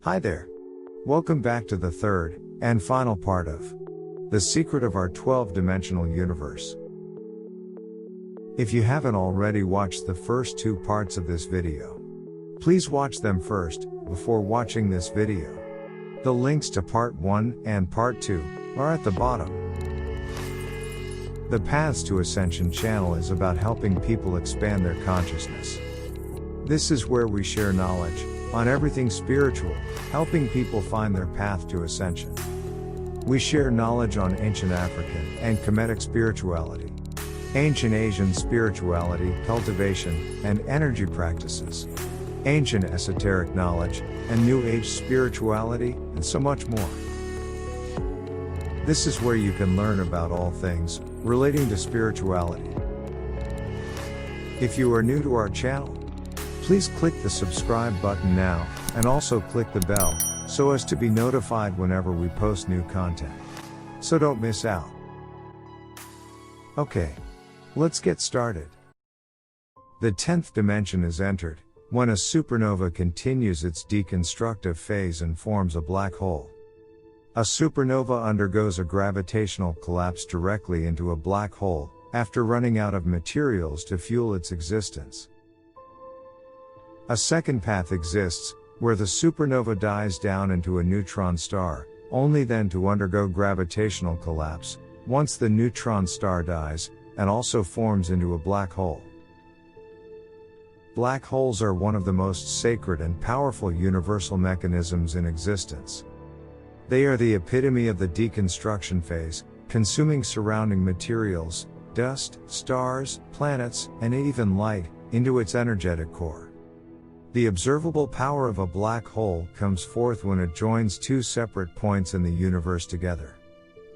Hi there. Welcome back to the third and final part of The Secret of Our 12-Dimensional Universe. If you haven't already watched the first two parts of this video, please watch them first before watching this video. The links to part 1 and part 2 are at the bottom. The Paths to Ascension channel is about helping people expand their consciousness. This is where we share knowledge on everything spiritual, helping people find their path to ascension. We share knowledge on ancient African and Kemetic spirituality, ancient Asian spirituality, cultivation, and energy practices, ancient esoteric knowledge, and New Age spirituality, and so much more. This is where you can learn about all things relating to spirituality. If you are new to our channel, please click the subscribe button now, and also click the bell, so as to be notified whenever we post new content. So don't miss out. Okay, let's get started. The 10th dimension is entered when a supernova continues its deconstructive phase and forms a black hole. A supernova undergoes a gravitational collapse directly into a black hole, after running out of materials to fuel its existence. A second path exists, where the supernova dies down into a neutron star, only then to undergo gravitational collapse, once the neutron star dies, and also forms into a black hole. Black holes are one of the most sacred and powerful universal mechanisms in existence. They are the epitome of the deconstruction phase, consuming surrounding materials, dust, stars, planets, and even light, into its energetic core. The observable power of a black hole comes forth when it joins two separate points in the universe together.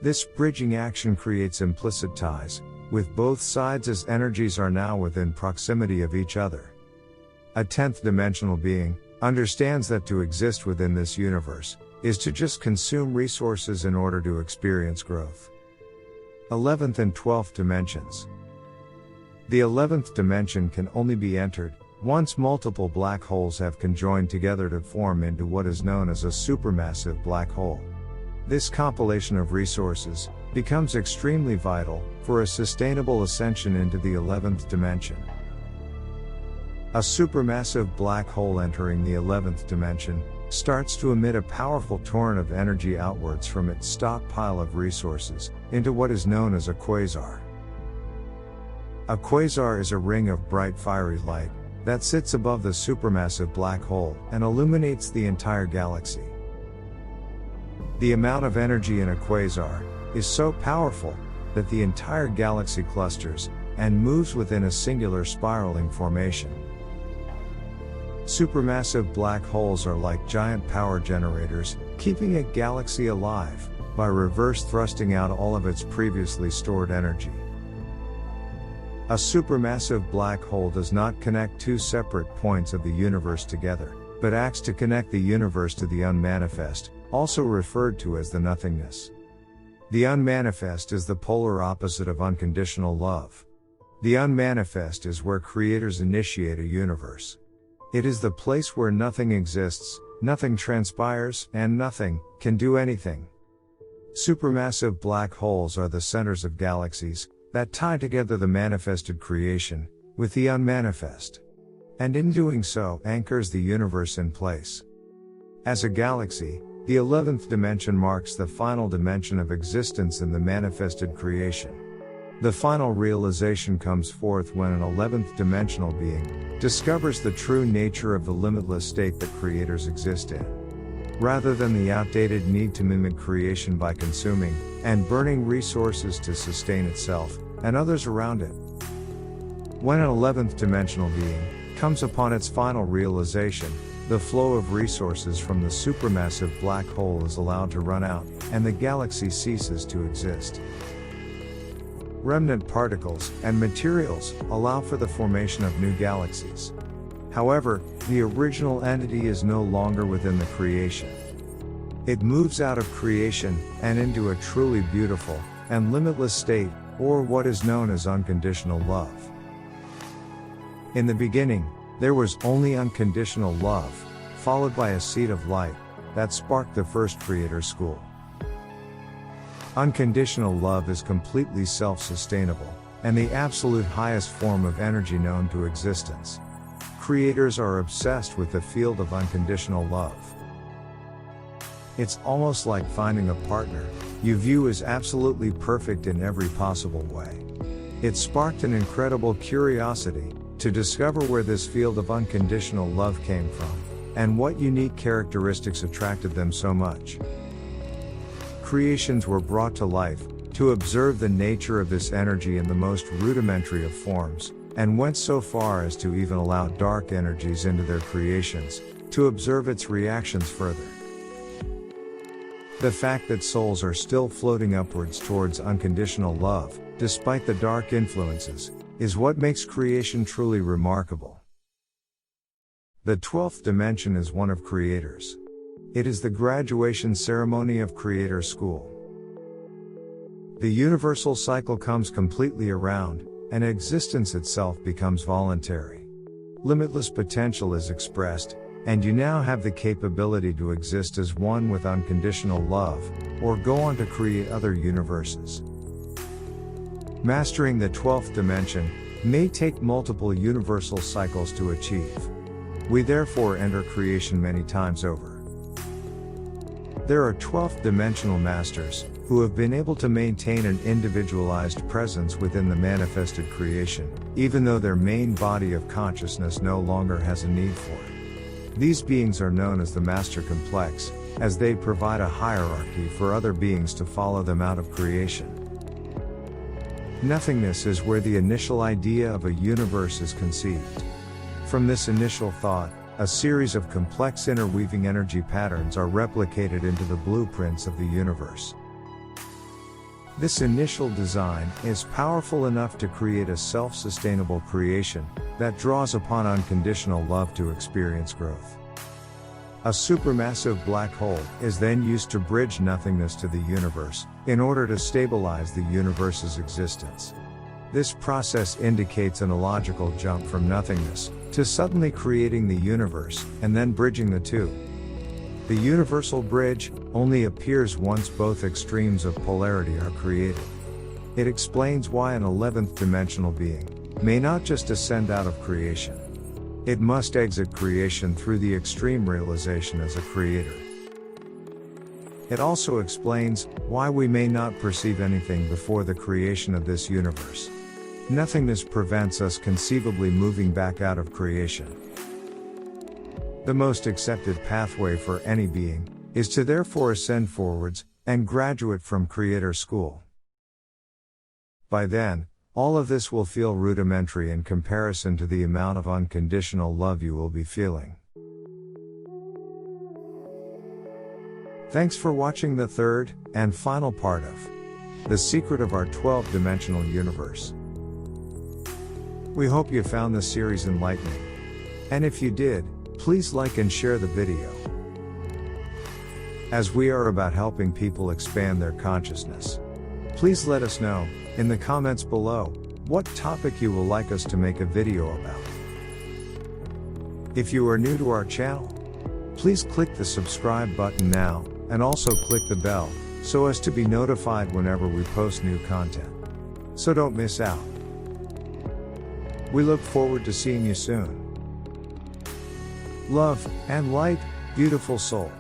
This bridging action creates implicit ties with both sides, as energies are now within proximity of each other. A 10th dimensional being understands that to exist within this universe is to just consume resources in order to experience growth. 11th and 12th dimensions. The 11th dimension can only be entered once multiple black holes have conjoined together to form into what is known as a supermassive black hole. This compilation of resources becomes extremely vital for a sustainable ascension into the 11th dimension. A supermassive black hole entering the 11th dimension starts to emit a powerful torrent of energy outwards from its stockpile of resources into what is known as a quasar. A quasar is a ring of bright fiery light that sits above the supermassive black hole and illuminates the entire galaxy. The amount of energy in a quasar is so powerful that the entire galaxy clusters and moves within a singular spiraling formation. Supermassive black holes are like giant power generators, keeping a galaxy alive by reverse thrusting out all of its previously stored energy. A supermassive black hole does not connect two separate points of the universe together, but acts to connect the universe to the unmanifest, also referred to as the nothingness. The unmanifest is the polar opposite of unconditional love. The unmanifest is where creators initiate a universe. It is the place where nothing exists, nothing transpires, and nothing can do anything. Supermassive black holes are the centers of galaxies that tie together the manifested creation with the unmanifest, and in doing so anchors the universe in place. As a galaxy, the 11th dimension marks the final dimension of existence in the manifested creation. The final realization comes forth when an 11th dimensional being discovers the true nature of the limitless state that creators exist in, rather than the outdated need to mimic creation by consuming and burning resources to sustain itself and others around it. When an 11th dimensional being comes upon its final realization, the flow of resources from the supermassive black hole is allowed to run out, and the galaxy ceases to exist. Remnant particles and materials allow for the formation of new galaxies. However, the original entity is no longer within the creation. It moves out of creation and into a truly beautiful and limitless state, or what is known as unconditional love. In the beginning, there was only unconditional love, followed by a seed of light, that sparked the first creator school. Unconditional love is completely self-sustainable, and the absolute highest form of energy known to existence. Creators are obsessed with the field of unconditional love. It's almost like finding a partner you view as absolutely perfect in every possible way. It sparked an incredible curiosity to discover where this field of unconditional love came from, and what unique characteristics attracted them so much. Creations were brought to life to observe the nature of this energy in the most rudimentary of forms, and went so far as to even allow dark energies into their creations to observe its reactions further. The fact that souls are still floating upwards towards unconditional love, despite the dark influences, is what makes creation truly remarkable. The 12th dimension is one of creators. It is the graduation ceremony of Creator School. The universal cycle comes completely around, and existence itself becomes voluntary. Limitless potential is expressed, and you now have the capability to exist as one with unconditional love, or go on to create other universes. Mastering the 12th dimension may take multiple universal cycles to achieve. We therefore enter creation many times over. There are 12th dimensional masters who have been able to maintain an individualized presence within the manifested creation, even though their main body of consciousness no longer has a need for it. These beings are known as the Master Complex, as they provide a hierarchy for other beings to follow them out of creation. Nothingness is where the initial idea of a universe is conceived. From this initial thought, a series of complex interweaving energy patterns are replicated into the blueprints of the universe. This initial design is powerful enough to create a self-sustainable creation that draws upon unconditional love to experience growth. A supermassive black hole is then used to bridge nothingness to the universe, in order to stabilize the universe's existence. This process indicates an illogical jump from nothingness to suddenly creating the universe, and then bridging the two. The universal bridge only appears once both extremes of polarity are created. It explains why an 11th dimensional being may not just ascend out of creation. It must exit creation through the extreme realization as a creator. It also explains why we may not perceive anything before the creation of this universe. Nothingness prevents us conceivably moving back out of creation. The most accepted pathway for any being is to therefore ascend forwards and graduate from Creator School. By then, all of this will feel rudimentary in comparison to the amount of unconditional love you will be feeling. Thanks for watching the third and final part of The Secret of Our 12-Dimensional Universe. We hope you found this series enlightening. And if you did, please like and share the video, as we are about helping people expand their consciousness. Please let us know, in the comments below, what topic you will like us to make a video about. If you are new to our channel, please click the subscribe button now, and also click the bell, so as to be notified whenever we post new content. So don't miss out. We look forward to seeing you soon. Love and light, beautiful soul.